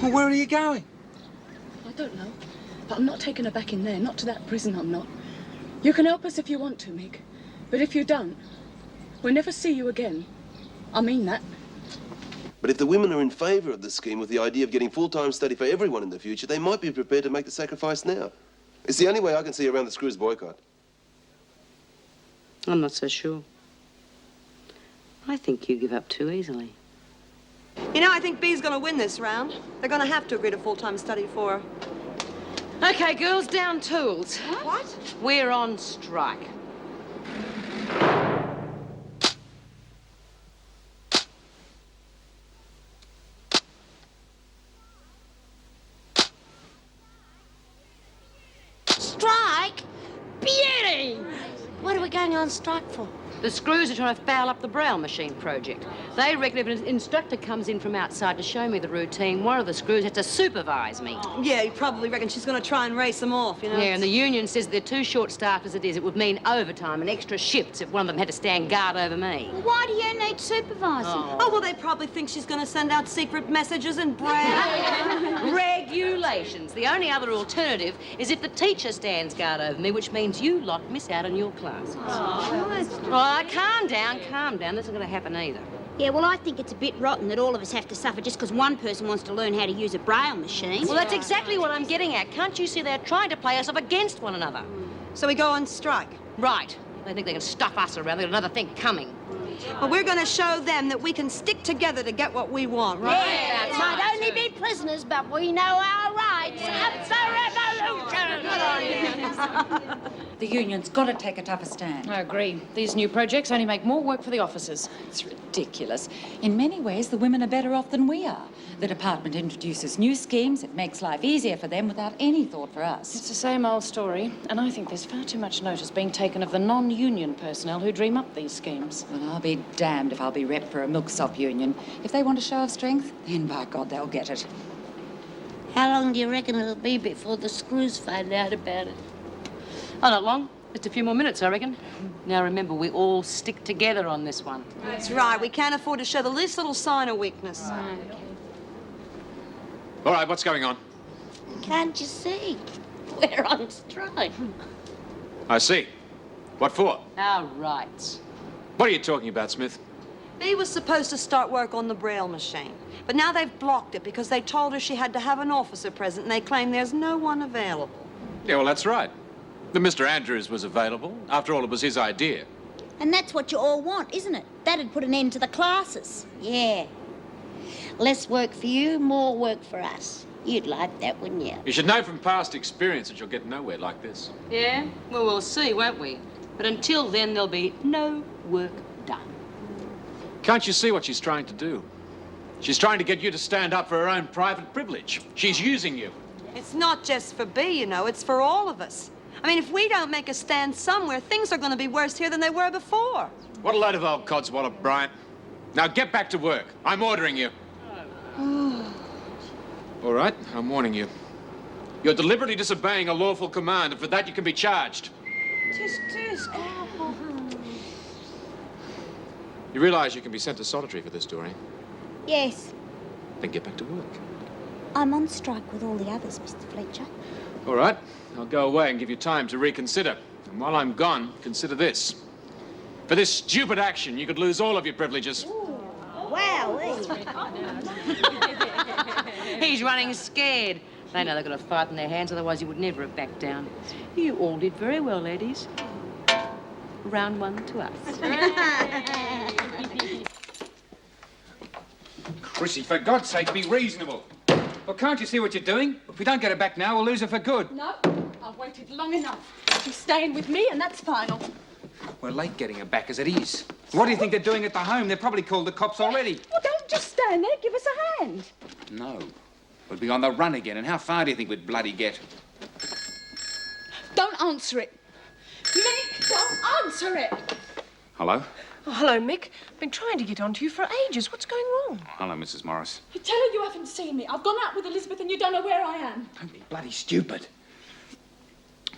Well, where are you going? I don't know. But I'm not taking her back in there. Not to that prison, I'm not. You can help us if you want to, Mick. But if you don't, we'll never see you again. I mean that. But if the women are in favour of the scheme with the idea of getting full-time study for everyone in the future, they might be prepared to make the sacrifice now. It's the only way I can see around the Screws boycott. I'm not so sure. I think you give up too easily. You know, I think B's going to win this round. They're going to have to agree to full-time study for her. Okay, girls, down tools. What? We're on strike. Strike? Beauty! What are we going on strike for? The Screws are trying to foul up the Braille machine project. They reckon if an instructor comes in from outside to show me the routine, one of the Screws has to supervise me. Yeah, you probably reckon she's going to try and race them off, you know? Yeah, and the union says they're too short-staffed as it is. It would mean overtime and extra shifts if one of them had to stand guard over me. Why do you need supervising? Oh, well, they probably think she's going to send out secret messages in Braille. Regulations. The only other alternative is if the teacher stands guard over me, which means you lot miss out on your classes. All right, calm down, calm down. This isn't going to happen either. Yeah, well, I think it's a bit rotten that all of us have to suffer just because one person wants to learn how to use a Braille machine. Well, that's exactly what I'm getting at. Can't you see they're trying to play us off against one another? So we go on strike. Right. They think they can stuff us around. They've got another thing coming. Well, we're going to show them that we can stick together to get what we want, right? Yeah, we might only be prisoners, but we know our rights. Up the revolution! The union's got to take a tougher stand. I agree. These new projects only make more work for the officers. It's ridiculous. In many ways, the women are better off than we are. The department introduces new schemes. It makes life easier for them without any thought for us. It's the same old story, and I think there's far too much notice being taken of the non-union personnel who dream up these schemes. Well, I'll be damned if I'll be rep for a milksop union. If they want a show of strength, then by God, they'll get it. How long do you reckon it'll be before the Screws find out about it? Oh, not long. Just a few more minutes, I reckon. Now, remember, we all stick together on this one. That's right. We can't afford to show the least little sign of weakness. All right, what's going on? Can't you see? We're on strike. I see. What for? Our rights. What are you talking about, Smith? Bee was supposed to start work on the Braille machine, but now they've blocked it because they told her she had to have an officer present, and they claim there's no one available. Yeah, well, that's right. The Mr. Andrews was available. After all, it was his idea. And that's what you all want, isn't it? That'd put an end to the classes. Yeah. Less work for you, more work for us. You'd like that, wouldn't you? You should know from past experience that you'll get nowhere like this. Yeah? Well, we'll see, won't we? But until then, there'll be no work done. Can't you see what she's trying to do? She's trying to get you to stand up for her own private privilege. She's using you. It's not just for Bee, you know, it's for all of us. I mean, if we don't make a stand somewhere, things are going to be worse here than they were before. What a load of old codswallop, Bryant. Now get back to work. I'm ordering you. All right, I'm warning you. You're deliberately disobeying a lawful command, and for that you can be charged. Just. You realize you can be sent to solitary for this, Doreen? Yes. Then get back to work. I'm on strike with all the others, Mr. Fletcher. All right, I'll go away and give you time to reconsider. And while I'm gone, consider this. For this stupid action, you could lose all of your privileges. Wow. He's running scared. They know they've got a fight in their hands, otherwise he would never have backed down. You all did very well, ladies. Round one to us. Chrissy, for God's sake, be reasonable. Well, can't you see what you're doing? If we don't get her back now, we'll lose her for good. No, I've waited long enough. She's staying with me, and that's final. We're late getting her back as it is. What do you think they're doing at the home? They've probably called the cops already. Well, don't just stand there. Give us a hand. No. We'll be on the run again, and how far do you think we'd bloody get? Don't answer it. Mick, don't answer it. Hello? Oh, hello, Mick. Been trying to get onto you for ages. What's going wrong? Hello, Mrs. Morris. You tell her you haven't seen me. I've gone out with Elizabeth and you don't know where I am. Don't be bloody stupid.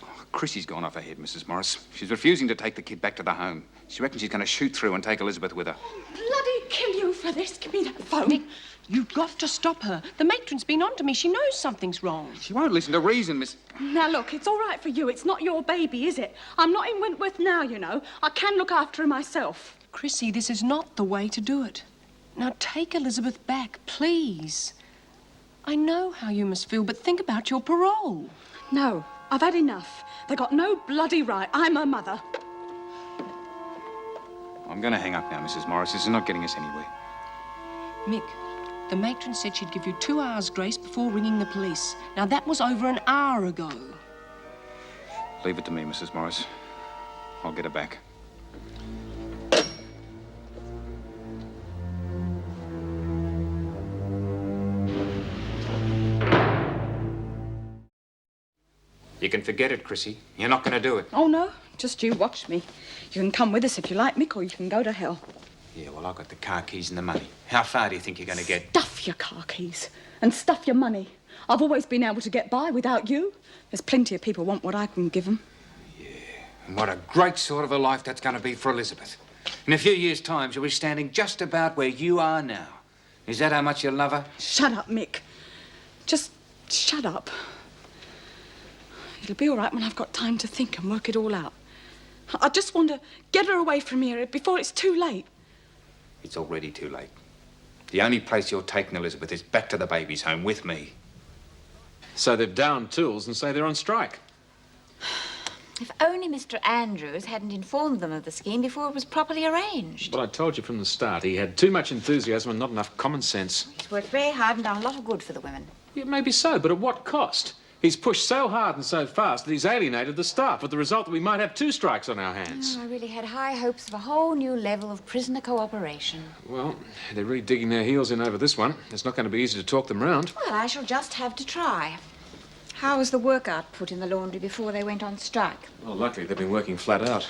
Oh, Chrissy's gone off her head, Mrs. Morris. She's refusing to take the kid back to the home. She reckons she's going to shoot through and take Elizabeth with her. Bloody kill you for this. Give me that phone. Mick, you've got to stop her. The matron's been on to me. She knows something's wrong. She won't listen to reason, Miss... Now, look, it's all right for you. It's not your baby, is it? I'm not in Wentworth now, you know. I can look after her myself. Chrissy, this is not the way to do it. Now, take Elizabeth back, please. I know how you must feel, but think about your parole. No, I've had enough. They got no bloody right. I'm her mother. I'm going to hang up now, Mrs. Morris. This is not getting us anywhere. Mick, the matron said she'd give you 2 hours' grace before ringing the police. Now, that was over an hour ago. Leave it to me, Mrs. Morris. I'll get her back. You can forget it, Chrissy. You're not going to do it. Oh, no. Just you watch me. You can come with us if you like, Mick, or you can go to hell. Yeah, well, I've got the car keys and the money. How far do you think you're going to get? Stuff your car keys and stuff your money. I've always been able to get by without you. There's plenty of people want what I can give them. Yeah, and what a great sort of a life that's going to be for Elizabeth. In a few years' time, she'll be standing just about where you are now. Is that how much you love her? Shut up, Mick. Just shut up. It'll be all right when I've got time to think and work it all out. I just want to get her away from here before it's too late. It's already too late. The only place you're taking Elizabeth is back to the baby's home with me. So they've downed tools and say they're on strike. If only Mr. Andrews hadn't informed them of the scheme before it was properly arranged. But I told you from the start, he had too much enthusiasm and not enough common sense. He's worked very hard and done a lot of good for the women. It may be so, but at what cost? He's pushed so hard and so fast that he's alienated the staff, with the result that we might have 2 strikes on our hands. Oh, I really had high hopes of a whole new level of prisoner cooperation. Well, they're really digging their heels in over this one. It's not going to be easy to talk them round. Well, I shall just have to try. How was the work output in the laundry before they went on strike? Well, luckily they've been working flat out.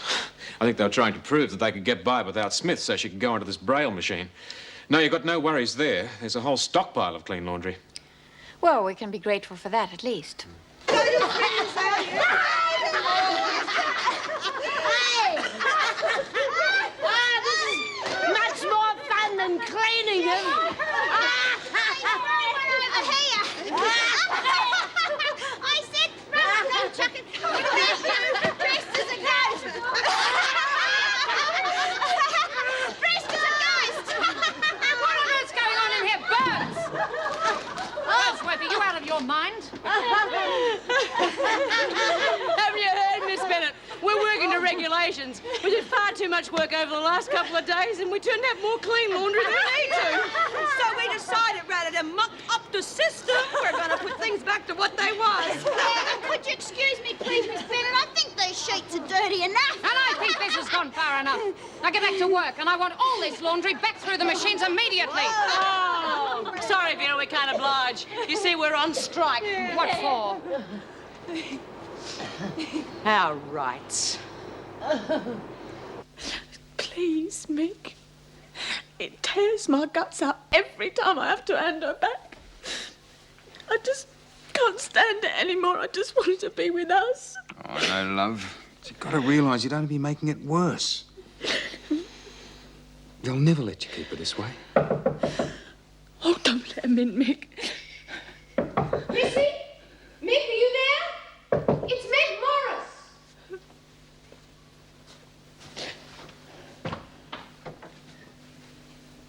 I think they were trying to prove that they could get by without Smith so she could go onto this Braille machine. No, you've got no worries there. There's a whole stockpile of clean laundry. Well, we can be grateful for that, at least. Much more fun than cleaning them. I said, don't chuck it. Dressed as a ghost. Dressed as a ghost. What on earth's going on in here? Birds! Wordsworth, are you out of your mind? Have you heard, Miss Bennett? We're working to regulations. We did far too much work over the last couple of days, and we turned out more clean laundry than we need to. So we decided, rather than muck up the system, we're going to put things back to what they was. Could you excuse me, please, Miss Bennett? I think those sheets are dirty enough. And I think this has gone far enough. Now get back to work, and I want all this laundry back through the machines immediately. Oh, sorry, Vera, we can't oblige. You see, we're on strike. What for? Our rights. Please, Mick. It tears my guts out every time I have to hand her back. I just can't stand it anymore. I just want her to be with us. Oh, I know, love. But you've got to realise you'd only be making it worse. They'll never let you keep her this way. Oh, don't let him in, Mick. Missy? Mick, are you there? It's Mick Morris.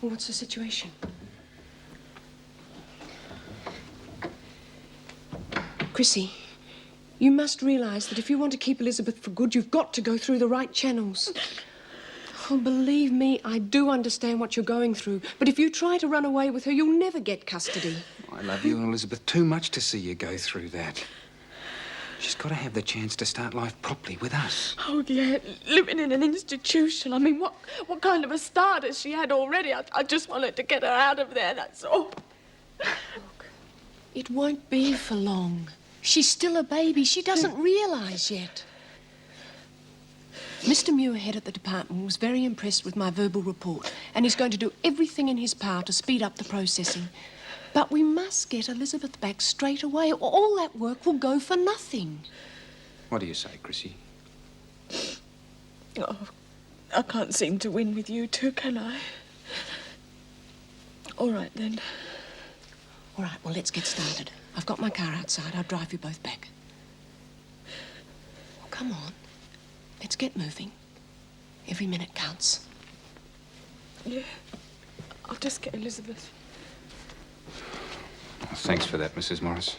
Well, what's the situation? Chrissy, you must realise that if you want to keep Elizabeth for good, you've got to go through the right channels. Oh, believe me, I do understand what you're going through. But if you try to run away with her, you'll never get custody. I love you and Elizabeth too much to see you go through that. She's got to have the chance to start life properly with us. Oh, yeah, living in an institution. I mean, what kind of a start has she had already? I just wanted to get her out of there, that's all. Look, it won't be for long. She's still a baby. She doesn't realise yet. Mr. Muirhead at the department was very impressed with my verbal report, and he's going to do everything in his power to speed up the processing. But we must get Elizabeth back straight away, or all that work will go for nothing. What do you say, Chrissy? Oh, I can't seem to win with you two, can I? All right, then. All right, well, let's get started. I've got my car outside. I'll drive you both back. Well, come on. Let's get moving. Every minute counts. Yeah. I'll just get Elizabeth. Thanks for that, Mrs. Morris.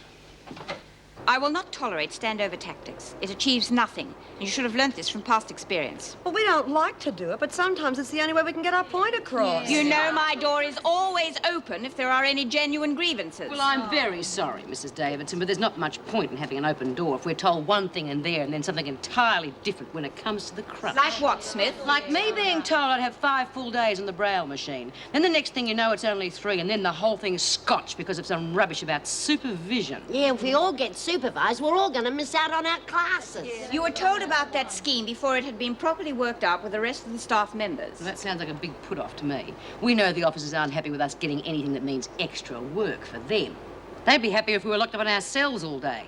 I will not tolerate standover tactics. It achieves nothing, and you should have learnt this from past experience. Well, we don't like to do it, but sometimes it's the only way we can get our point across. You know my door is always open if there are any genuine grievances. Well, I'm very sorry, Mrs. Davidson, but there's not much point in having an open door if we're told one thing in there and then something entirely different when it comes to the crux. Like what, Smith? Like me being told I'd have 5 full days on the Braille machine. Then the next thing you know, it's only 3, and then the whole thing's scotched because of some rubbish about supervision. Yeah, if we all get supervised, we're all going to miss out on our classes. You were told about that scheme before it had been properly worked out with the rest of the staff members. Well, that sounds like a big put-off to me. We know the officers aren't happy with us getting anything that means extra work for them. They'd be happier if we were locked up in our cells all day.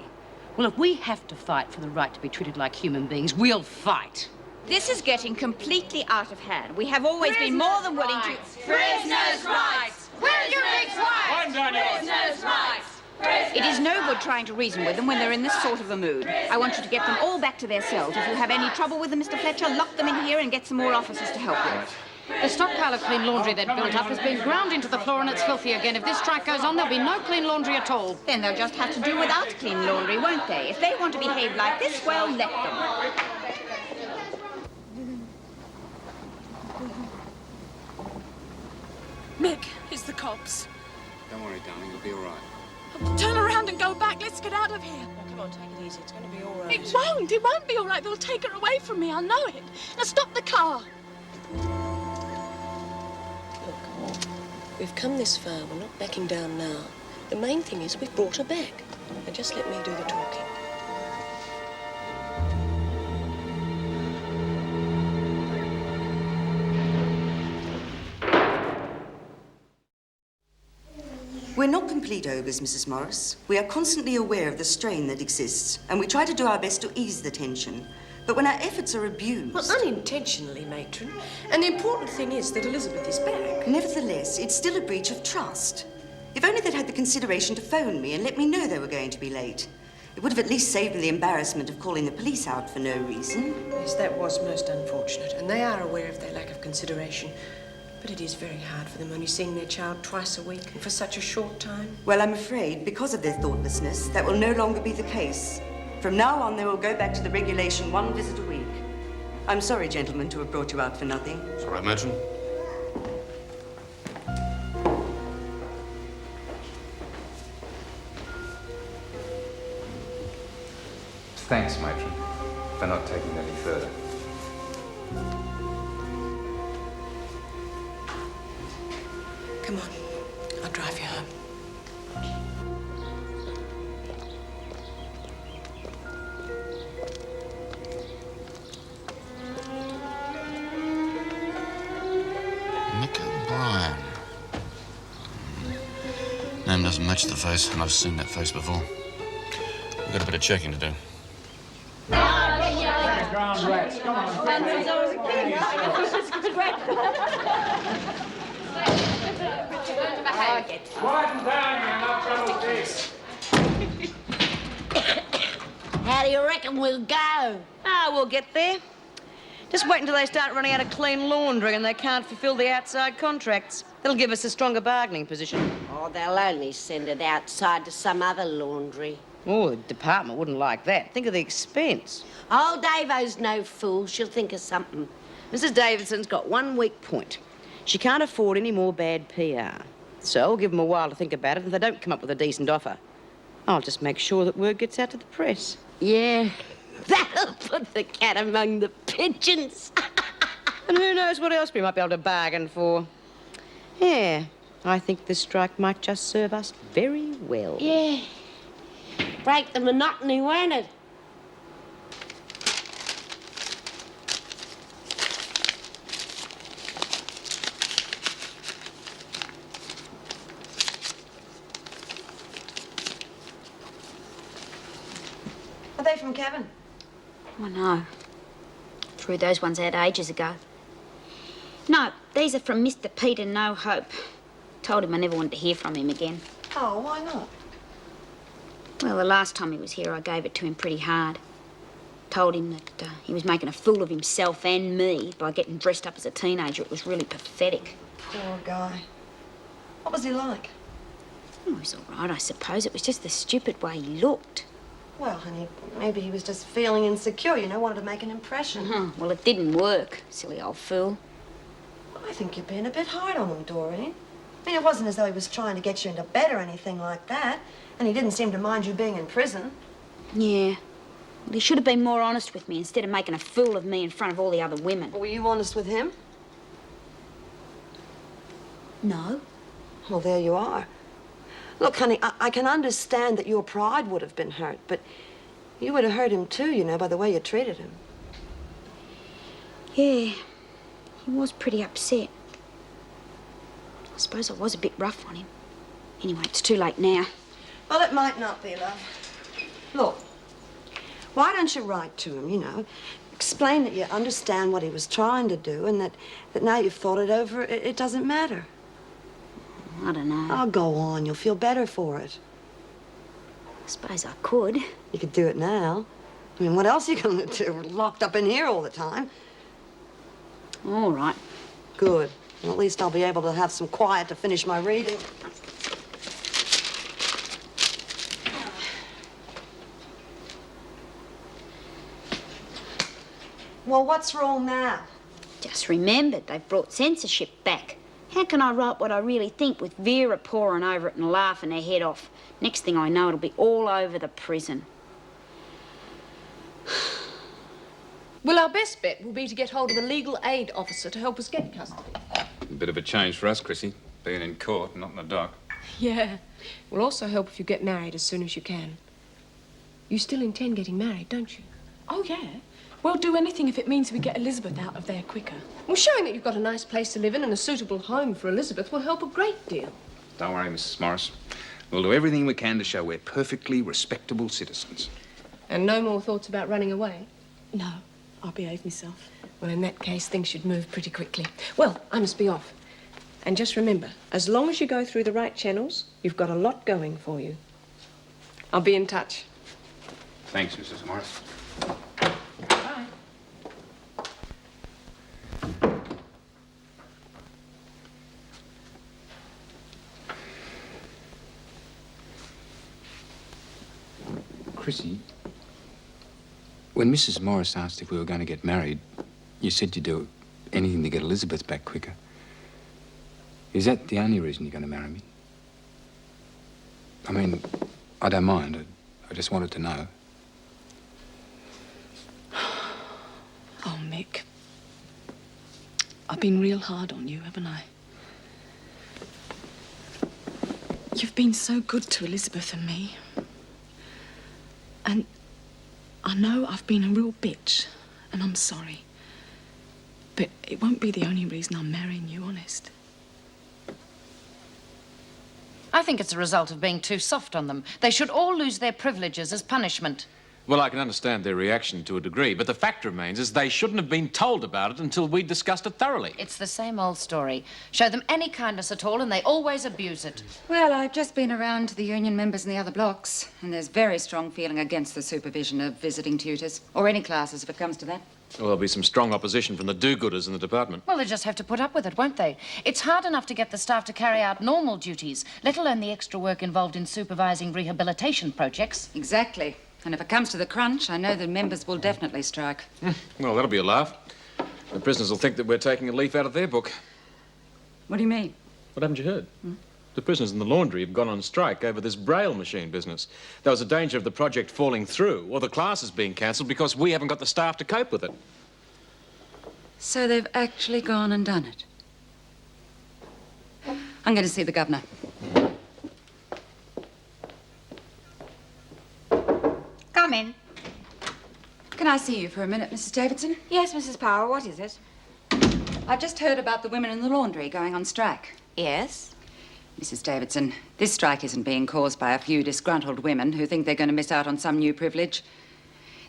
Well, if we have to fight for the right to be treated like human beings, we'll fight. This is getting completely out of hand. We have always been more than willing to... Prisoners' rights! Where's your big rights? Prisoners' rights! It is no good trying to reason with them when they're in this sort of a mood. I want you to get them all back to their cells. If you have any trouble with them, Mr. Fletcher, lock them in here and get some more officers to help you. The stockpile of clean laundry they'd built up has been ground into the floor and it's filthy again. If this strike goes on, there'll be no clean laundry at all. Then they'll just have to do without clean laundry, won't they? If they want to behave like this, well, let them. Mick, it's the cops. Don't worry, darling, you'll be all right. Turn around and go back. Let's get out of here. Now, come on, take it easy. It's going to be all right. It won't. It won't be all right. They'll take her away from me. I know it. Now, stop the car. Look, we've come this far. We're not backing down now. The main thing is we've brought her back. Now, just let me do the talking. We're not complete ogres, Mrs. Morris. We are constantly aware of the strain that exists, and we try to do our best to ease the tension. But when our efforts are abused... Well, unintentionally, matron. And the important thing is that Elizabeth is back. Nevertheless, it's still a breach of trust. If only they'd had the consideration to phone me and let me know they were going to be late. It would have at least saved me the embarrassment of calling the police out for no reason. Yes, that was most unfortunate, and they are aware of their lack of consideration. But it is very hard for them only seeing their child twice a week and for such a short time. Well, I'm afraid, because of their thoughtlessness, that will no longer be the case. From now on, they will go back to the regulation 1 visit a week. I'm sorry, gentlemen, to have brought you out for nothing. It's all right, matron. Thanks, matron, for not taking it any further. Come on, I'll drive you home. Mick O'Brien. Name doesn't match the face, and I've seen that face before. We've got a bit of checking to do. Ground rats, come Quieten down, man. No trouble with this. How do you reckon we'll go? Ah, we'll get there. Just wait until they start running out of clean laundry and they can't fulfill the outside contracts. That'll give us a stronger bargaining position. Oh, they'll only send it outside to some other laundry. Oh, the department wouldn't like that. Think of the expense. Oh, Davo's no fool. She'll think of something. Mrs. Davidson's got one weak point. She can't afford any more bad PR. So I'll give them a while to think about it, and if they don't come up with a decent offer, I'll just make sure that word gets out to the press. Yeah, that'll put the cat among the pigeons. And who knows what else we might be able to bargain for. Yeah, I think this strike might just serve us very well. Yeah. Break the monotony, won't it? Are they from Cavan? I know. Threw those ones out ages ago. No, these are from Mr. Peter No Hope. Told him I never wanted to hear from him again. Oh, why not? Well, the last time he was here, I gave it to him pretty hard. Told him that he was making a fool of himself and me by getting dressed up as a teenager. It was really pathetic. Poor guy. What was he like? Oh, he was all right, I suppose. It was just the stupid way he looked. Well, honey, maybe he was just feeling insecure, you know, wanted to make an impression. Well, it didn't work, silly old fool. I think you're being a bit hard on him, Doreen. I mean, it wasn't as though he was trying to get you into bed or anything like that. And he didn't seem to mind you being in prison. Yeah. Well, he should have been more honest with me instead of making a fool of me in front of all the other women. Were you honest with him? No. Well, there you are. Look, honey, I can understand that your pride would have been hurt, but you would have hurt him too, you know, by the way you treated him. Yeah. He was pretty upset. I suppose I was a bit rough on him. Anyway, it's too late now. Well, it might not be, love. Look, why don't you write to him, you know? Explain that you understand what he was trying to do and that now you've thought it over, it doesn't matter. I don't know. Oh, go on. You'll feel better for it. I suppose I could. You could do it now. I mean, what else are you going to do? We're locked up in here all the time. All right. Good. Well, at least I'll be able to have some quiet to finish my reading. Well, what's wrong now? Just remembered they've brought censorship back. How can I write what I really think with Vera poring over it and laughing her head off? Next thing I know, it'll be all over the prison. Well, our best bet will be to get hold of the legal aid officer to help us get custody. A bit of a change for us, Chrissy, being in court, not in the dock. Yeah. Will also help if you get married as soon as you can. You still intend getting married, don't you? Oh, yeah. We'll do anything if it means we get Elizabeth out of there quicker. Well, showing that you've got a nice place to live in and a suitable home for Elizabeth will help a great deal. Don't worry, Mrs. Morris. We'll do everything we can to show we're perfectly respectable citizens. And no more thoughts about running away? No, I'll behave myself. Well, in that case, things should move pretty quickly. Well, I must be off. And just remember, as long as you go through the right channels, you've got a lot going for you. I'll be in touch. Thanks, Mrs. Morris. Bye. Chrissy, when Mrs. Morris asked if we were going to get married, you said you'd do anything to get Elizabeth back quicker. Is that the only reason you're going to marry me? I mean, I don't mind. I just wanted to know. Oh, Mick. I've been real hard on you, haven't I? You've been so good to Elizabeth and me. And I know I've been a real bitch, and I'm sorry. But it won't be the only reason I'm marrying you, honest. I think it's a result of being too soft on them. They should all lose their privileges as punishment. Well, I can understand their reaction to a degree, but the fact remains is they shouldn't have been told about it until we'd discussed it thoroughly. It's the same old story. Show them any kindness at all and they always abuse it. Well, I've just been around to the union members in the other blocks, and there's very strong feeling against the supervision of visiting tutors, or any classes if it comes to that. Well, there'll be some strong opposition from the do-gooders in the department. Well, they'll just have to put up with it, won't they? It's hard enough to get the staff to carry out normal duties, let alone the extra work involved in supervising rehabilitation projects. Exactly. And if it comes to the crunch, I know the members will definitely strike. Well, that'll be a laugh. The prisoners will think that we're taking a leaf out of their book. What do you mean? What haven't you heard? The prisoners in the laundry have gone on strike over this braille machine business. There was a danger of the project falling through or the classes being cancelled because we haven't got the staff to cope with it. So they've actually gone and done it. I'm going to see the governor. Come in. Can I see you for a minute, Mrs. Davidson? Yes, Mrs. Power, what is it? I've just heard about the women in the laundry going on strike. Yes? Mrs. Davidson, this strike isn't being caused by a few disgruntled women who think they're going to miss out on some new privilege.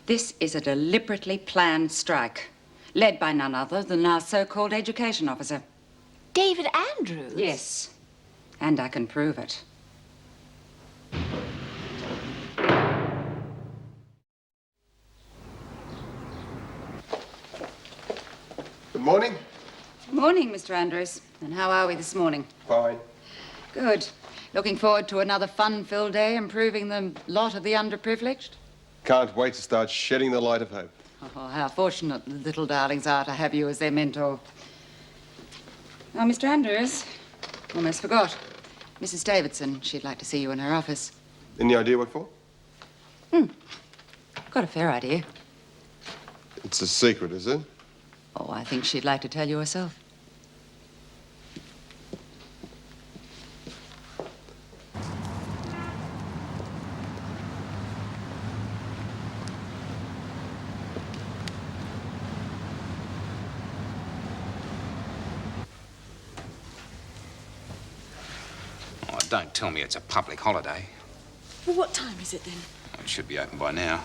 This is a deliberately planned strike, led by none other than our so-called education officer. David Andrews? Yes, and I can prove it. Good morning. Morning, Mr. Andrews. And how are we this morning? Fine. Good. Looking forward to another fun-filled day improving the lot of the underprivileged? Can't wait to start shedding the light of hope. Oh, how fortunate the little darlings are to have you as their mentor. Now, Mr. Andrews, almost forgot. Mrs. Davidson, she'd like to see you in her office. Any idea what for? Got a fair idea. It's a secret, is it? Oh, I think she'd like to tell you herself. Oh, don't tell me it's a public holiday. Well, what time is it then? Oh, it should be open by now.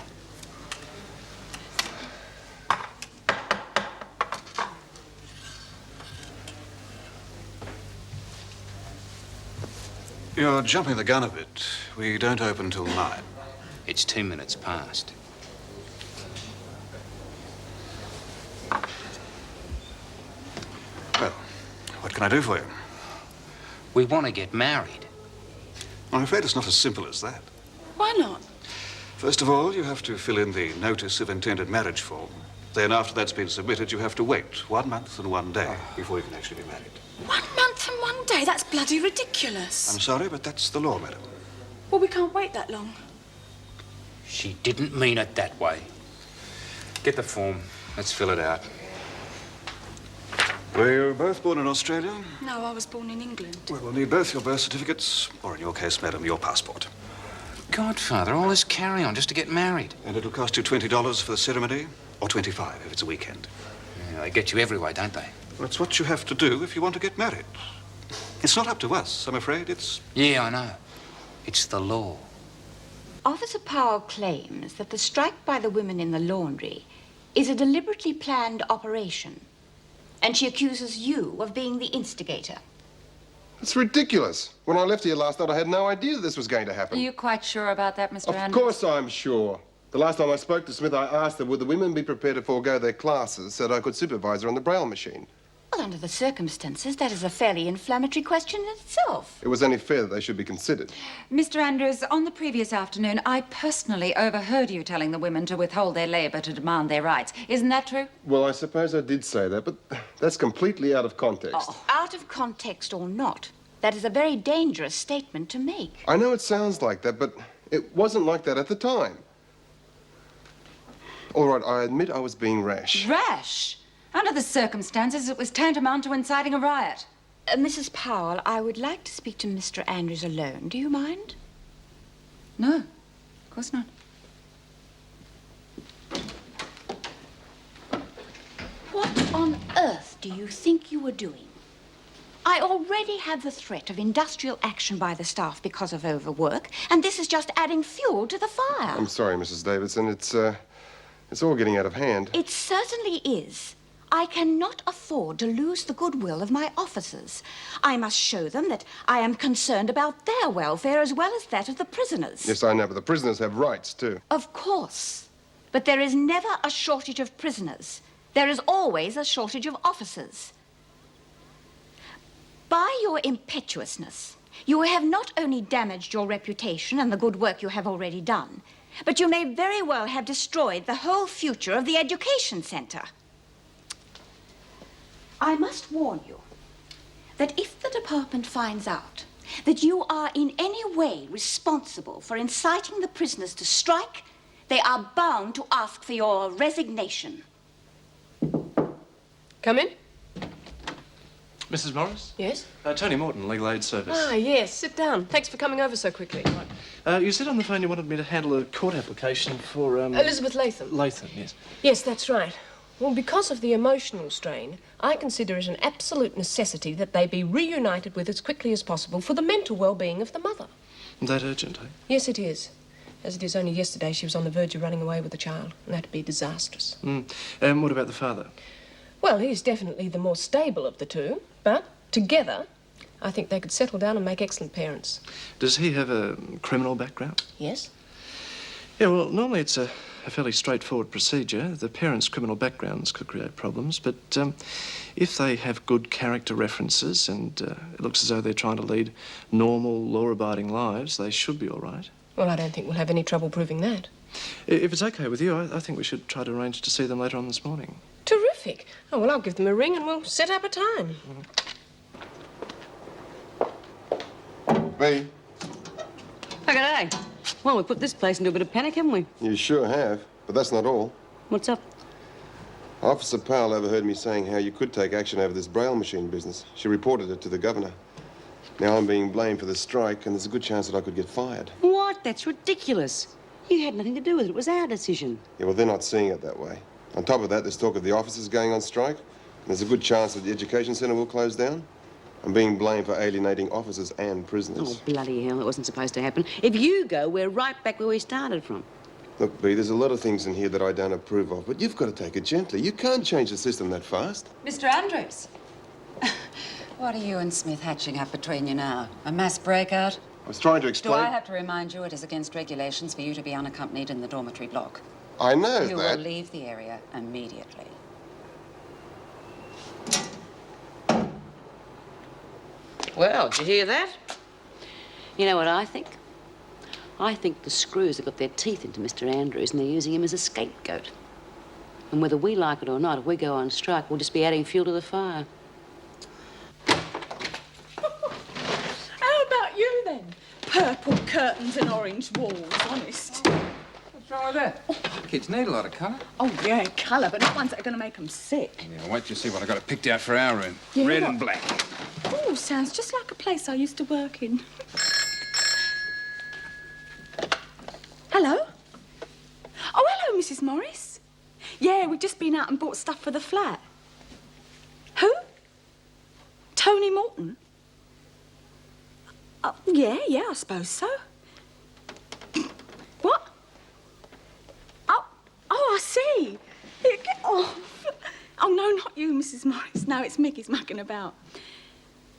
You're jumping the gun a bit. We don't open till 9. It's 2 minutes past. Well, what can I do for you? We want to get married. I'm afraid it's not as simple as that. Why not? First of all, you have to fill in the notice of intended marriage form. Then, after that's been submitted, you have to wait 1 month and 1 day before you can actually be married. 1 month and 1 day? That's bloody ridiculous. I'm sorry, but that's the law, madam. Well, we can't wait that long. She didn't mean it that way. Get the form. Let's fill it out. Were you both born in Australia? No, I was born in England. Well, we'll need both your birth certificates, or in your case, madam, your passport. Godfather, all this carry on just to get married. And it'll cost you $20 for the ceremony, or $25 if it's a weekend. Yeah, they get you every way, don't they? Well, that's what you have to do if you want to get married. It's not up to us, I'm afraid. It's... Yeah, I know. It's the law. Officer Powell claims that the strike by the women in the laundry is a deliberately planned operation. And she accuses you of being the instigator. It's ridiculous. When I left here last night, I had no idea this was going to happen. Are you quite sure about that, Mr. Of Andrews? course I'm sure. The last time I spoke to Smith, I asked her, would the women be prepared to forego their classes so that I could supervise her on the Braille machine? Well, under the circumstances, that is a fairly inflammatory question in itself. It was only fair that they should be considered. Mr. Andrews, on the previous afternoon, I personally overheard you telling the women to withhold their labor to demand their rights. Isn't that true? Well, I suppose I did say that, but that's completely out of context. Oh, out of context or not, that is a very dangerous statement to make. I know it sounds like that, but it wasn't like that at the time. All right, I admit I was being rash. Rash? Under the circumstances, it was tantamount to inciting a riot. Mrs. Powell, I would like to speak to Mr. Andrews alone. Do you mind? No, of course not. What on earth do you think you were doing? I already have the threat of industrial action by the staff because of overwork, and this is just adding fuel to the fire. I'm sorry, Mrs. Davidson. It's all getting out of hand. It certainly is. I cannot afford to lose the goodwill of my officers. I must show them that I am concerned about their welfare as well as that of the prisoners. Yes, I know, but the prisoners have rights, too. Of course. But there is never a shortage of prisoners. There is always a shortage of officers. By your impetuousness, you have not only damaged your reputation and the good work you have already done, but you may very well have destroyed the whole future of the education center. I must warn you that if the department finds out that you are in any way responsible for inciting the prisoners to strike, they are bound to ask for your resignation. Come in. Mrs. Morris? Yes? Tony Morton, Legal Aid Service. Ah, yes. Sit down. Thanks for coming over so quickly. You said on the phone you wanted me to handle a court application for, Elizabeth Latham. Latham, yes. Yes, that's right. Well, because of the emotional strain, I consider it an absolute necessity that they be reunited with as quickly as possible for the mental well-being of the mother. That urgent, eh? Yes, it is. As it is, only yesterday she was on the verge of running away with a child, and that'd be disastrous. And what about the father? Well, he's definitely the more stable of the two, but together, I think they could settle down and make excellent parents. Does he have a criminal background? Yes? Yeah, well, normally it's a fairly straightforward procedure. The parents' criminal backgrounds could create problems, but if they have good character references and it looks as though they're trying to lead normal, law-abiding lives, they should be all right. Well, I don't think we'll have any trouble proving that. If it's okay with you, I think we should try to arrange to see them later on this morning. Terrific. Oh, well, I'll give them a ring and we'll set up a time. Me? Oh, g'day. Well, we put this place into a bit of panic, haven't we? You sure have, but that's not all. What's up? Officer Powell overheard me saying how you could take action over this Braille machine business. She reported it to the governor. Now I'm being blamed for the strike, and there's a good chance that I could get fired. What? That's ridiculous. You had nothing to do with it. It was our decision. Yeah, well, they're not seeing it that way. On top of that, there's talk of the officers going on strike, and there's a good chance that the education centre will close down. I'm being blamed for alienating officers and prisoners. Oh, bloody hell, that wasn't supposed to happen. If you go, we're right back where we started from. Look, Bea, there's a lot of things in here that I don't approve of, but you've got to take it gently. You can't change the system that fast. Mr. Andrews. What are you and Smith hatching up between you now? A mass breakout? I was trying to Do explain... I have to remind you it is against regulations for you to be unaccompanied in the dormitory block? I know You that. will leave the area immediately. Well, did you hear that? You know what I think? I think the screws have got their teeth into Mr. Andrews and they're using him as a scapegoat. And whether we like it or not, if we go on strike, we'll just be adding fuel to the fire. How about you, then? Purple curtains and orange walls, honest. What's wrong with that? Kids need a lot of colour. Oh, yeah, colour, but not ones that are going to make them sick. Yeah, wait till you see what I got it picked out for our room. Yeah, Red what? and black. Oh, sounds just like a place I used to work in. Hello? Oh, hello, Mrs. Morris. Yeah, we've just been out and bought stuff for the flat. Who? Tony Morton? Yeah, I suppose so. What? Oh, I see. Here, get off. Oh, no, not you, Mrs. Morris. No, it's Mick he's mucking about.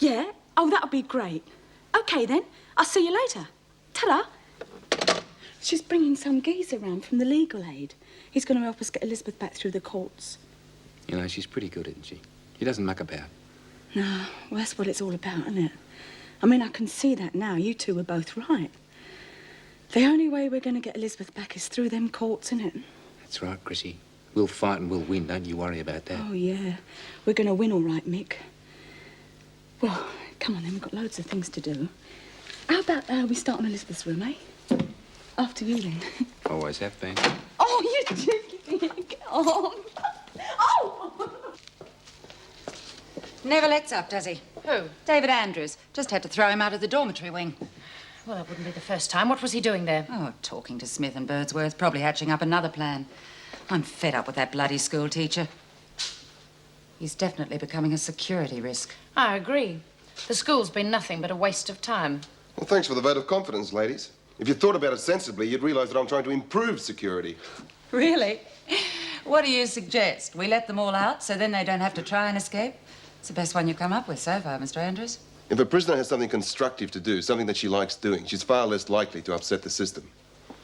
Yeah? Oh, that'll be great. OK, then. I'll see you later. Ta-da. She's bringing some geezer around from the legal aid. He's going to help us get Elizabeth back through the courts. You know, she's pretty good, isn't she? She doesn't muck about. No, well, that's what it's all about, isn't it? I mean, I can see that now. You two were both right. The only way we're going to get Elizabeth back is through them courts, isn't it? That's right, Chrissy. We'll fight and we'll win. Don't you worry about that. Oh, yeah. We're going to win all right, Mick. Well, come on then. We've got loads of things to do. How about we start on Elizabeth's room, eh? After you, then. Always have been. Oh, you cheeky. Get on. Oh! Never lets up, does he? Who? David Andrews. Just had to throw him out of the dormitory wing. Well, that wouldn't be the first time. What was he doing there? Oh, talking to Smith and Birdsworth, probably hatching up another plan. I'm fed up with that bloody school teacher. He's definitely becoming a security risk. I agree. The school's been nothing but a waste of time. Well, thanks for the vote of confidence, ladies. If you thought about it sensibly, you'd realise that I'm trying to improve security. Really? What do you suggest? We let them all out so then they don't have to try and escape? It's the best one you've come up with so far, Mr. Andrews. If a prisoner has something constructive to do, something that she likes doing, she's far less likely to upset the system.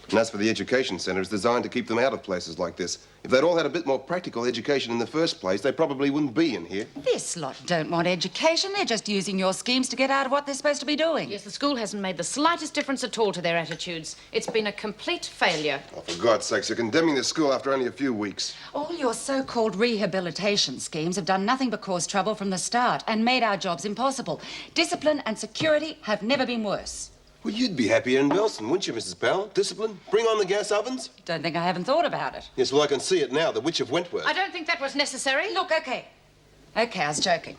And as for the education centre, it's designed to keep them out of places like this. If they'd all had a bit more practical education in the first place, they probably wouldn't be in here. This lot don't want education. They're just using your schemes to get out of what they're supposed to be doing. Yes, the school hasn't made the slightest difference at all to their attitudes. It's been a complete failure. Oh, for God's sakes, you're condemning the school after only a few weeks. All your so-called rehabilitation schemes have done nothing but cause trouble from the start and made our jobs impossible. Discipline and security have never been worse. Well, you'd be happier in Belson, wouldn't you, Mrs. Powell? Discipline? Bring on the gas ovens? Don't think I haven't thought about it. Yes, well, I can see it now, the Witch of Wentworth. I don't think that was necessary. Look, okay. Okay, I was joking.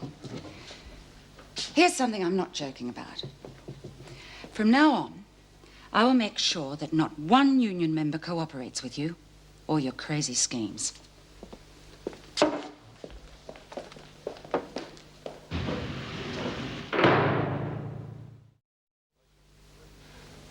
Here's something I'm not joking about. From now on, I will make sure that not one union member cooperates with you or your crazy schemes.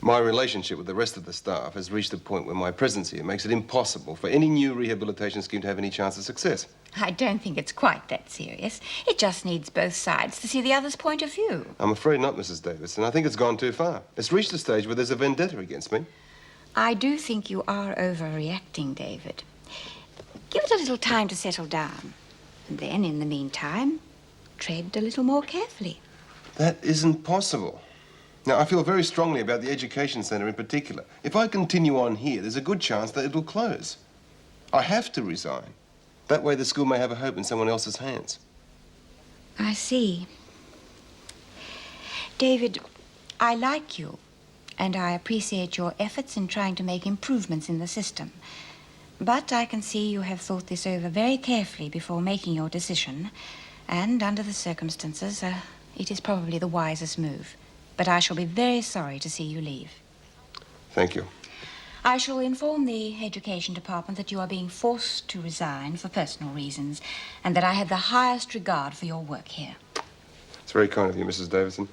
My relationship with the rest of the staff has reached a point where my presence here makes it impossible for any new rehabilitation scheme to have any chance of success. I don't think it's quite that serious. It just needs both sides to see the other's point of view. I'm afraid not, Mrs. Davidson. I think it's gone too far. It's reached a stage where there's a vendetta against me. I do think you are overreacting, David. Give it a little time to settle down. And then, in the meantime, tread a little more carefully. That isn't possible. Now, I feel very strongly about the education centre in particular. If I continue on here, there's a good chance that it'll close. I have to resign. That way the school may have a hope in someone else's hands. I see. David, I like you, and I appreciate your efforts in trying to make improvements in the system. But I can see you have thought this over very carefully before making your decision, and under the circumstances, it is probably the wisest move. But I shall be very sorry to see you leave. Thank you. I shall inform the Education Department that you are being forced to resign for personal reasons, and that I have the highest regard for your work here. It's very kind of you, Mrs. Davidson.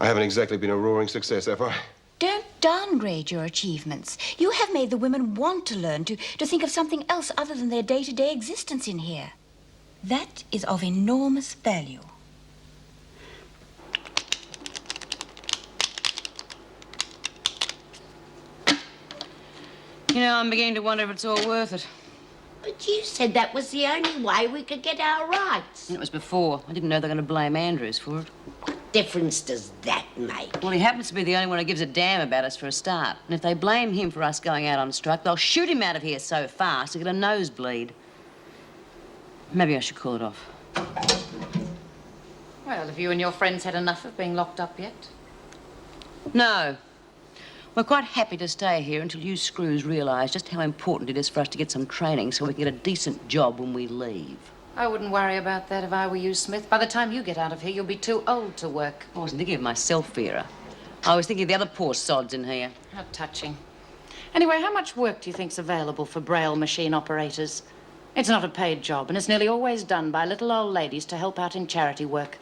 I haven't exactly been a roaring success, have I? Don't downgrade your achievements. You have made the women want to learn, to think of something else other than their day-to-day existence in here. That is of enormous value. You know, I'm beginning to wonder if it's all worth it. But you said that was the only way we could get our rights. It was before. I didn't know they were going to blame Andrews for it. What difference does that make? Well, he happens to be the only one who gives a damn about us for a start. And if they blame him for us going out on strike, they'll shoot him out of here so fast he'll get a nosebleed. Maybe I should call it off. Well, have you and your friends had enough of being locked up yet? No. We're quite happy to stay here until you screws realise just how important it is for us to get some training so we can get a decent job when we leave. I wouldn't worry about that if I were you, Smith. By the time you get out of here, you'll be too old to work. I wasn't thinking of myself, Vera. I was thinking of the other poor sods in here. How touching. Anyway, how much work do you think's available for Braille machine operators? It's not a paid job, and it's nearly always done by little old ladies to help out in charity work.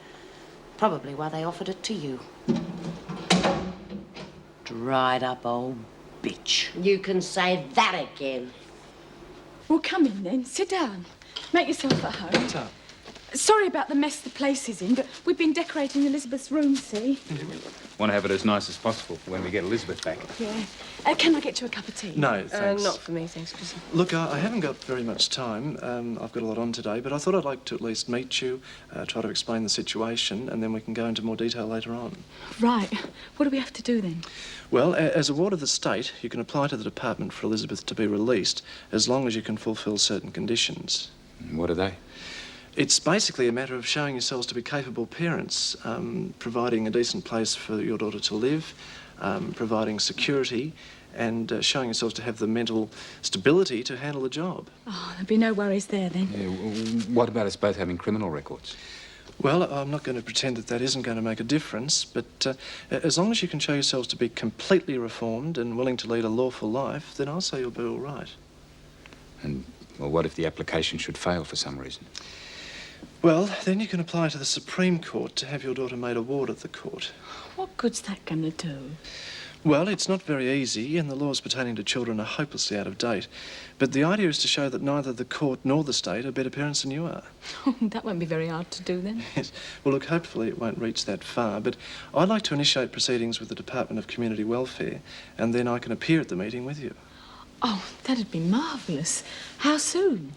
Probably why they offered it to you. Dried up old bitch. You can say that again. Well, come in then. Sit down. Make yourself at home. What's up? Sorry about the mess the place is in, but we've been decorating Elizabeth's room, see? Want to have it as nice as possible for when we get Elizabeth back. Yeah. Can I get you a cup of tea? No, thanks. Not for me, thanks, Chrissy. Look, I haven't got very much time. I've got a lot on today, but I thought I'd like to at least meet you, try to explain the situation, and then we can go into more detail later on. Right. What do we have to do then? Well, as a ward of the state, you can apply to the department for Elizabeth to be released as long as you can fulfil certain conditions. What are they? It's basically a matter of showing yourselves to be capable parents, providing a decent place for your daughter to live, providing security, and showing yourselves to have the mental stability to handle the job. Oh, there'll be no worries there then. Yeah, what about us both having criminal records? Well, I'm not going to pretend that isn't going to make a difference, but as long as you can show yourselves to be completely reformed and willing to lead a lawful life, then I'll say you'll be all right. And, well, what if the application should fail for some reason? Well, then you can apply to the Supreme Court to have your daughter made a ward of the court. What good's that going to do? Well, it's not very easy, and the laws pertaining to children are hopelessly out of date. But the idea is to show that neither the court nor the state are better parents than you are. That won't be very hard to do then. Yes. Well, look, hopefully it won't reach that far, but I'd like to initiate proceedings with the Department of Community Welfare, and then I can appear at the meeting with you. Oh, that'd be marvellous. How soon?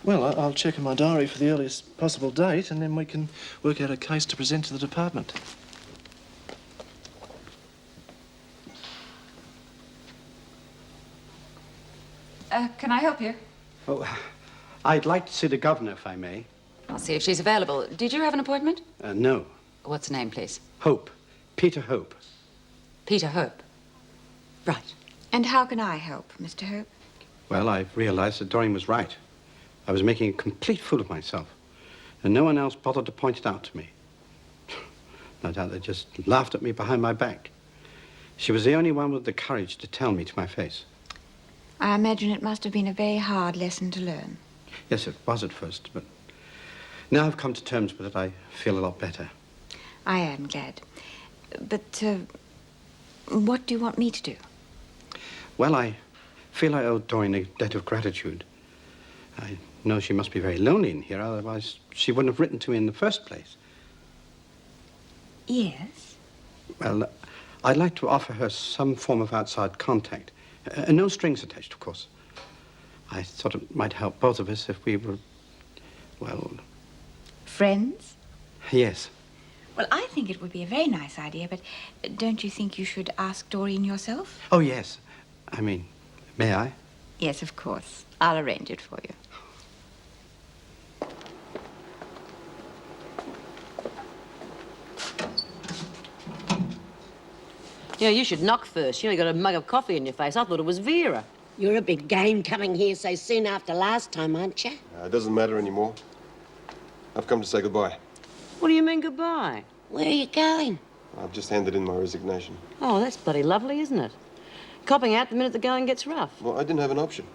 Well, I'll check in my diary for the earliest possible date, and then we can work out a case to present to the department. Can I help you? Oh, I'd like to see the governor, if I may. I'll see if she's available. Did you have an appointment? No. What's the name, please? Hope. Peter Hope. Peter Hope. Right. And how can I help, Mr. Hope? Well, I've realized that Doreen was right. I was making a complete fool of myself, and no one else bothered to point it out to me. No doubt they just laughed at me behind my back. She was the only one with the courage to tell me to my face. I imagine it must have been a very hard lesson to learn. Yes, it was at first, but now I've come to terms with it, I feel a lot better. I am glad. But What do you want me to do? Well, I feel I owe Doreen a debt of gratitude. I know she must be very lonely in here, otherwise she wouldn't have written to me in the first place. Yes? Well, I'd like to offer her some form of outside contact. No strings attached, of course. I thought it might help both of us if we were, well... Friends? Yes. Well, I think it would be a very nice idea, but don't you think you should ask Doreen yourself? Oh, yes. I mean, may I? Yes, of course. I'll arrange it for you. Yeah, you should knock first. You only got a mug of coffee in your face. I thought it was Vera. You're a big game coming here so soon after last time, aren't you? It doesn't matter anymore. I've come to say goodbye. What do you mean goodbye? Where are you going? I've just handed in my resignation. Oh, that's bloody lovely, isn't it? Copping out the minute the going gets rough. Well, I didn't have an option.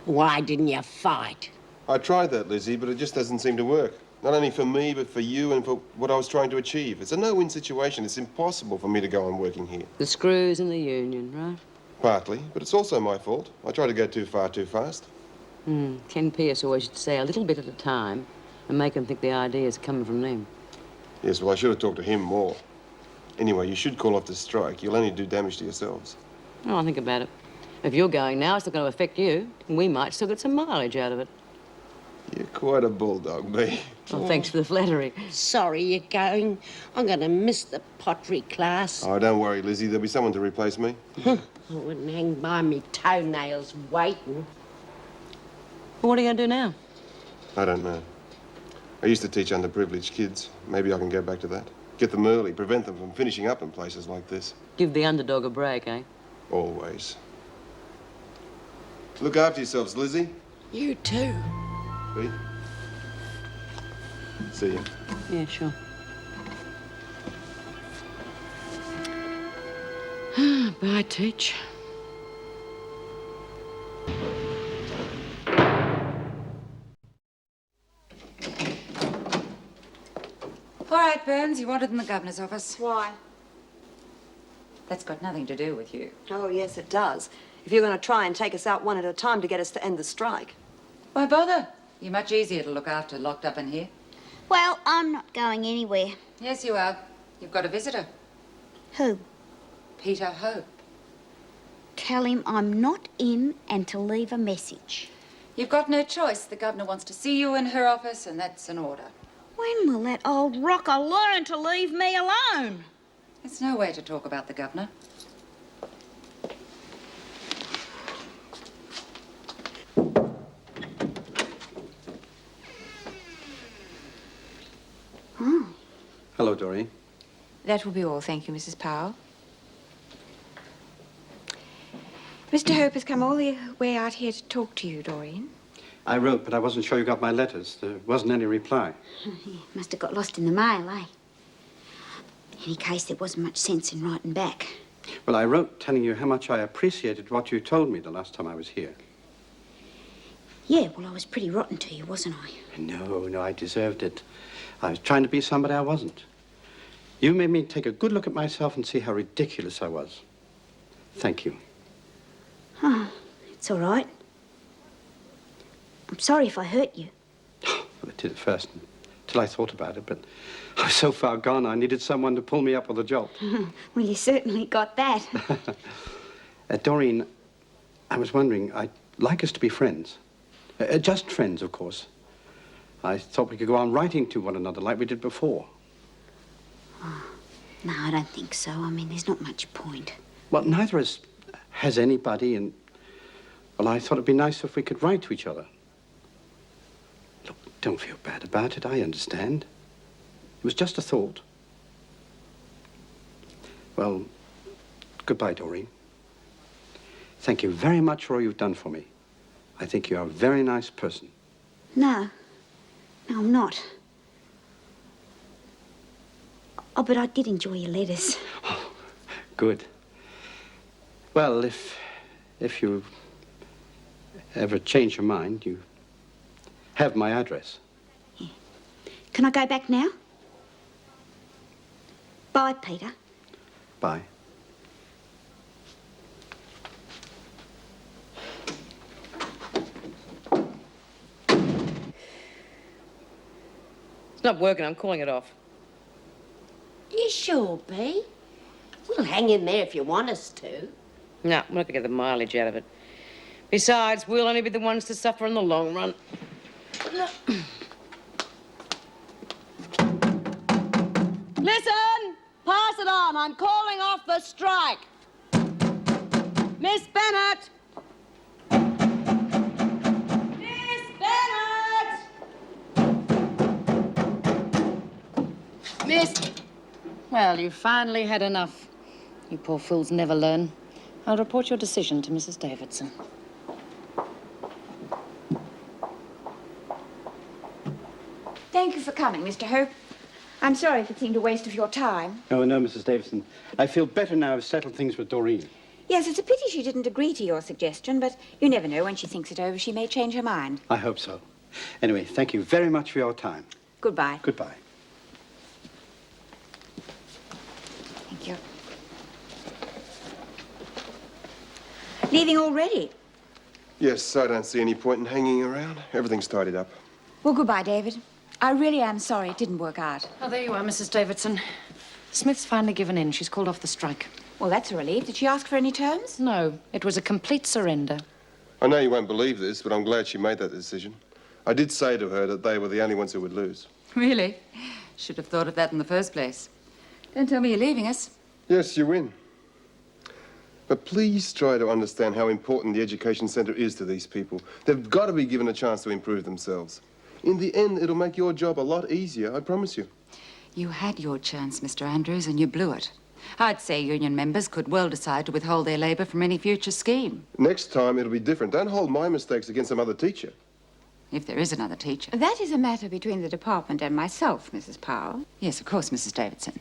Why didn't you fight? I tried that, Lizzie, but it just doesn't seem to work. Not only for me, but for you and for what I was trying to achieve. It's a no-win situation. It's impossible for me to go on working here. The screws in the union, right? Partly, but it's also my fault. I tried to go too far too fast. Ken Pierce always used to say a little bit at a time and make them think the ideas are coming from them. Yes, well, I should have talked to him more. Anyway, you should call off the strike. You'll only do damage to yourselves. Oh, I'll think about it. If you're going now, it's not going to affect you. We might still get some mileage out of it. You're quite a bulldog, Bea. Oh, thanks for the flattery. Sorry you're going. I'm going to miss the pottery class. Oh, don't worry, Lizzie. There'll be someone to replace me. I wouldn't hang by me toenails waiting. Well, what are you going to do now? I don't know. I used to teach underprivileged kids. Maybe I can go back to that. Get them early, prevent them from finishing up in places like this. Give the underdog a break, eh? Always. Look after yourselves, Lizzie. You too. Bea. See you. Yeah, sure. Bye, Teach. All right, Burns, you wanted in the governor's office. Why? That's got nothing to do with you. Oh, yes, it does. If you're going to try and take us out one at a time to get us to end the strike. Why bother? You're much easier to look after locked up in here. Well, I'm not going anywhere. Yes, you are. You've got a visitor. Who? Peter Hope. Tell him I'm not in and to leave a message. You've got no choice. The governor wants to see you in her office, and that's an order. When will that old rocker learn to leave me alone? There's no way to talk about the governor. Hello, Doreen. That will be all, thank you, Mrs. Powell. Mr. Hope has come all the way out here to talk to you, Doreen. I wrote, but I wasn't sure you got my letters. There wasn't any reply. He must have got lost in the mail, eh? In any case, there wasn't much sense in writing back. Well, I wrote telling you how much I appreciated what you told me the last time I was here. Yeah, well, I was pretty rotten to you, wasn't I? No, I deserved it. I was trying to be somebody I wasn't. You made me take a good look at myself and see how ridiculous I was. Thank you. Oh, it's all right. I'm sorry if I hurt you. Well, I did at first, until I thought about it, but I was so far gone, I needed someone to pull me up with a jolt. Well, you certainly got that. Doreen, I was wondering, I'd like us to be friends. Just friends, of course. I thought we could go on writing to one another like we did before. No, I don't think so. I mean, there's not much point. Well, neither of us has anybody, and, well, I thought it'd be nice if we could write to each other. Look, don't feel bad about it. I understand. It was just a thought. Well, goodbye, Doreen. Thank you very much for all you've done for me. I think you're a very nice person. No. No, I'm not. Oh, but I did enjoy your letters. Oh, good. Well, if you ever change your mind, you have my address. Yeah. Can I go back now? Bye, Peter. Bye. not working. I'm calling it off. You sure, B? We'll hang in there if you want us to. No, we're not going to get the mileage out of it. Besides, we'll only be the ones to suffer in the long run. Listen! Pass it on. I'm calling off the strike. Miss Bennett! Miss Bennett! Miss... Well, you finally had enough. You poor fools never learn. I'll report your decision to Mrs. Davidson. Thank you for coming, Mr. Hope. I'm sorry if it seemed a waste of your time. Oh, no, Mrs. Davidson. I feel better now I've settled things with Doreen. Yes, it's a pity she didn't agree to your suggestion, but you never know. When she thinks it over, she may change her mind. I hope so. Anyway, thank you very much for your time. Goodbye. Goodbye. Thank you. Leaving already? Yes, I don't see any point in hanging around. Everything's tidied up. Well, goodbye, David. I really am sorry it didn't work out. Oh, there you are, Mrs. Davidson. Smith's finally given in. She's called off the strike. Well, that's a relief. Did she ask for any terms? No, it was a complete surrender. I know you won't believe this, but I'm glad she made that decision. I did say to her that they were the only ones who would lose. Really? Should have thought of that in the first place. Don't tell me you're leaving us. Yes, you win. But please try to understand how important the education centre is to these people. They've got to be given a chance to improve themselves. In the end, it'll make your job a lot easier, I promise you. You had your chance, Mr. Andrews, and you blew it. I'd say union members could well decide to withhold their labour from any future scheme. Next time, it'll be different. Don't hold my mistakes against some other teacher. If there is another teacher. That is a matter between the department and myself, Mrs. Powell. Yes, of course, Mrs. Davidson.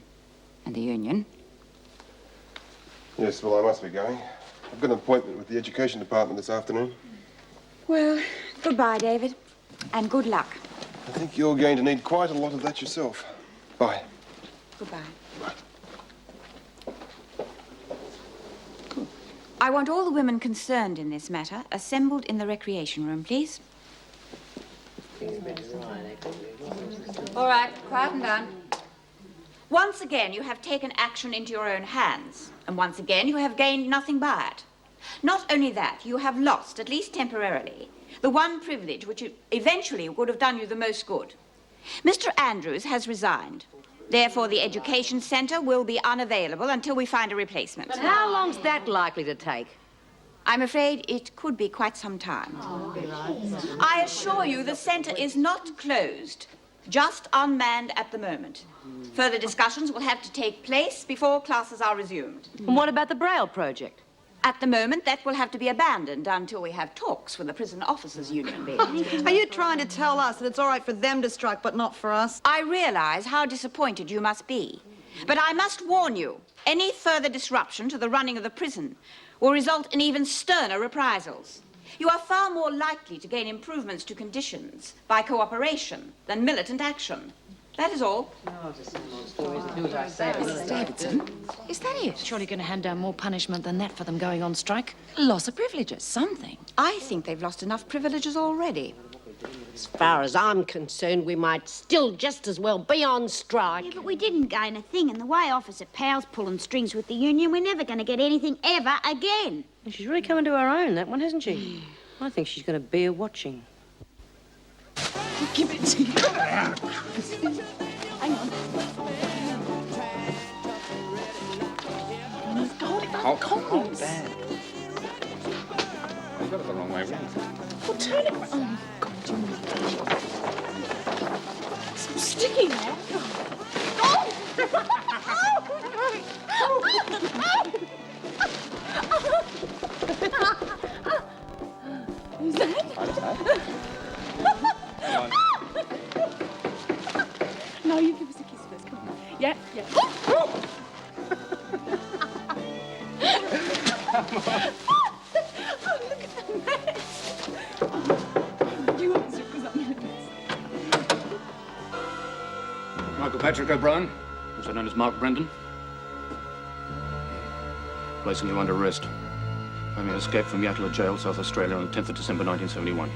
And the union. Yes, well, I must be going. I've got an appointment with the education department this afternoon. Well, goodbye, David. And good luck. I think you're going to need quite a lot of that yourself. Bye. Goodbye. I want all the women concerned in this matter assembled in the recreation room, please. All right, quieten down. Once again, you have taken action into your own hands. And once again, you have gained nothing by it. Not only that, you have lost, at least temporarily, the one privilege which eventually would have done you the most good. Mr. Andrews has resigned. Therefore, the education centre will be unavailable until we find a replacement. But how long's that likely to take? I'm afraid it could be quite some time. I assure you the centre is not closed, just unmanned at the moment. Further discussions will have to take place before classes are resumed. And what about the Braille project? At the moment, that will have to be abandoned until we have talks with the Prison Officers Union. Are you trying to tell us that it's all right for them to strike, but not for us? I realize how disappointed you must be. But I must warn you, any further disruption to the running of the prison will result in even sterner reprisals. You are far more likely to gain improvements to conditions by cooperation than militant action. That is all. Mrs. Davidson, is that it? Surely going to hand down more punishment than that for them going on strike? Loss of privileges, something. I think they've lost enough privileges already. As far as I'm concerned, we might still just as well be on strike. Yeah, but we didn't gain a thing, and the way Officer Powell's pulling strings with the union, we're never going to get anything ever again. She's really coming to her own, that one, hasn't she? I think she's going to bear watching. Give it to you. Hang on. Oh, bad. You got it the wrong way round. Well, turn it. Oh, God, it's so sticky now. Oh! Is that? No, you give us a kiss first. Come on. Yeah, yeah. Oh, look at the mess. Do you want this? Because I'm nervous. Michael Patrick O'Brien, also known as Mark Brendan. Placing you under arrest. Having escaped from Yatala Jail, South Australia on the 10th of December 1971,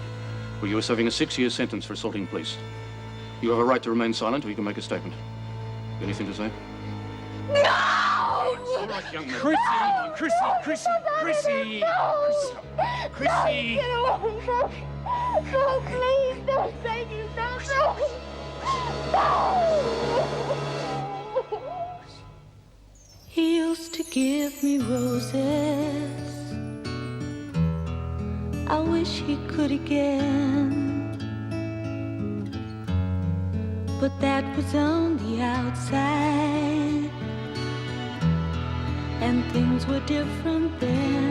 where you were serving a 6-year sentence for assaulting police. You have a right to remain silent, or you can make a statement. Anything to say? No! All right, young man. Chrissy, Chrissy. Chrissy. Get away from me. No, please, don't say you don't. No. He used to give me roses. I wish he could again. But that was on the outside, and things were different then.